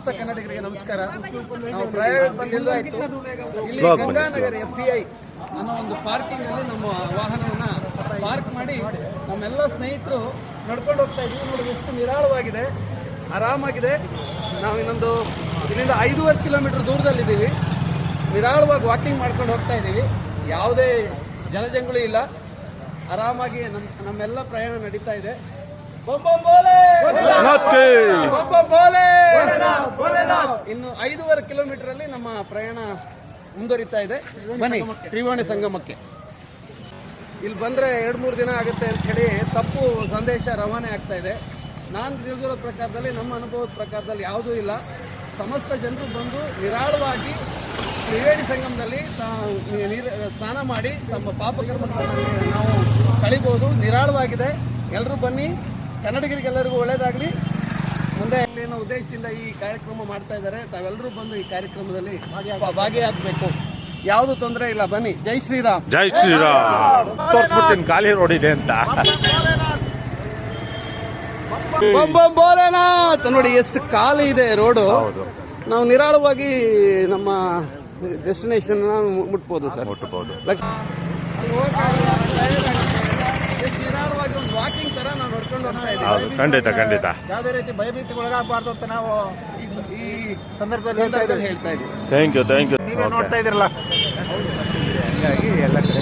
ಸಮಸ್ತ ಕನ್ನಡಿಗರಿಗೆ ನಮಸ್ಕಾರ. ನಾವು ಪ್ರಯಾಗ ಬಂದಿದ್ದು ಆಯ್ತು. ಇಲ್ಲಿ ಗಂಗಾನಗರ FPI ಅನ್ನೋ ಒಂದು ಪಾರ್ಕಿಂಗ್ ಅಲ್ಲಿ ನಮ್ಮ ವಾಹನವನ್ನ ಪಾರ್ಕ್ ಮಾಡಿ ನಮ್ಮೆಲ್ಲ ಸ್ನೇಹಿತರು ನಡ್ಕೊಂಡು ಹೋಗ್ತಾ ಇದ್ವಿ. ನೋಡಿ ಎಷ್ಟು ನಿರಾಳವಾಗಿದೆ, ಆರಾಮಾಗಿದೆ. ನಾವು ಇಲ್ಲಿಂದ 5.5 ಕಿಲೋಮೀಟರ್ ದೂರದಲ್ಲಿದ್ದೀವಿ. ನಿರಾಳವಾಗಿ ವಾಕಿಂಗ್ ಮಾಡ್ಕೊಂಡು ಹೋಗ್ತಾ ಇದ್ದೀವಿ. ಯಾವುದೇ ಜನಜಂಗುಳಿ ಇಲ್ಲ, ಆರಾಮಾಗಿ ನಮ್ಮೆಲ್ಲ ಪ್ರಯಾಣ ನಡೀತಾ ಇದೆ. ಇನ್ನು 5.5 ಕಿಲೋಮೀಟರ್ ಅಲ್ಲಿ ನಮ್ಮ ಪ್ರಯಾಣ ಮುಂದುವರಿತಾ ಇದೆ. ಬನ್ನಿ ತ್ರಿವೇಣಿ ಸಂಗಮಕ್ಕೆ. ಇಲ್ಲಿ ಬಂದ್ರೆ 2-3 ದಿನ ಆಗುತ್ತೆ ಅಂತ ಹೇಳಿ ತಪ್ಪು ಸಂದೇಶ ರವಾನೆ ಆಗ್ತಾ ಇದೆ. ನಾನು ತಿಳಿದಿರೋ ಪ್ರಕಾರದಲ್ಲಿ, ನಮ್ಮ ಅನುಭವದ ಪ್ರಕಾರದಲ್ಲಿ ಯಾವುದೂ ಇಲ್ಲ. ಸಮಸ್ತ ಜನರು ಬಂದು ನಿರಾಳವಾಗಿ ತ್ರಿವೇಣಿ ಸಂಗಮದಲ್ಲಿ ಸ್ನಾನ ಮಾಡಿ ತಮ್ಮ ಪಾಪಕರ್ಮಗಳನ್ನು ನಾವು ಕಳಿಬಹುದು. ನಿರಾಳವಾಗಿದೆ. ಎಲ್ಲರೂ ಬನ್ನಿ, ಕನ್ನಡಿಗರಿಗೆಲ್ಲರಿಗೂ ಒಳ್ಳೇದಾಗಲಿ. ಮುಂದೆ ಏನೋ ಉದ್ದೇಶದಿಂದ ಈ ಕಾರ್ಯಕ್ರಮ ಮಾಡ್ತಾ ಇದ್ದಾರೆ. ತಾವೆಲ್ಲರೂ ಬಂದು ಈ ಕಾರ್ಯಕ್ರಮದಲ್ಲಿ ಭಾಗಿಯಾಗಬೇಕು. ಯಾವುದು ತೊಂದರೆ ಇಲ್ಲ, ಬನ್ನಿ. ಜೈ ಶ್ರೀರಾಮ್. ಜೈ ಶ್ರೀರಾಮ್. ತೋರಿಸ್ಬಿಡ್ತೀನಿ ಖಾಲಿ ರೋಡ್ ಇದೆ ಅಂತ. ಬಂ ಬಂ ಭೋಲೆನಾಥ್. ನೋಡಿ ಎಷ್ಟು ಖಾಲಿ ಇದೆ ರೋಡು. ನಾವು ನಿರಾಳವಾಗಿ ನಮ್ಮ ಡೆಸ್ಟಿನೇಷನ್ ಮುಟ್ಬೋದು ಸರ್, ಮುಟ್ಬೋದು. ನಿರಾಳವಾಗಿ ಒಂದು ವಾಕಿಂಗ್ ತರ ನಾವು ನೋಡ್ಕೊಂಡು ಹೋಗ್ತಾ ಇದ್ದೀವಿ. ಖಂಡಿತ ಖಂಡಿತ. ಯಾವುದೇ ರೀತಿ ಭಯಭೀತಿಗೆ ಒಳಗಾಗಬಾರ್ದು ಅಂತ ನಾವು ಈ ಸಂದರ್ಭದಲ್ಲಿ ಹೇಳ್ತಾ ಇದ್ದೀವಿ. Thank you. ನೀವೇ ನೋಡ್ತಾ ಇದ್ದೀರಲ್ಲ, ಹೀಗಾಗಿ ಎಲ್ಲ ಕಡೆ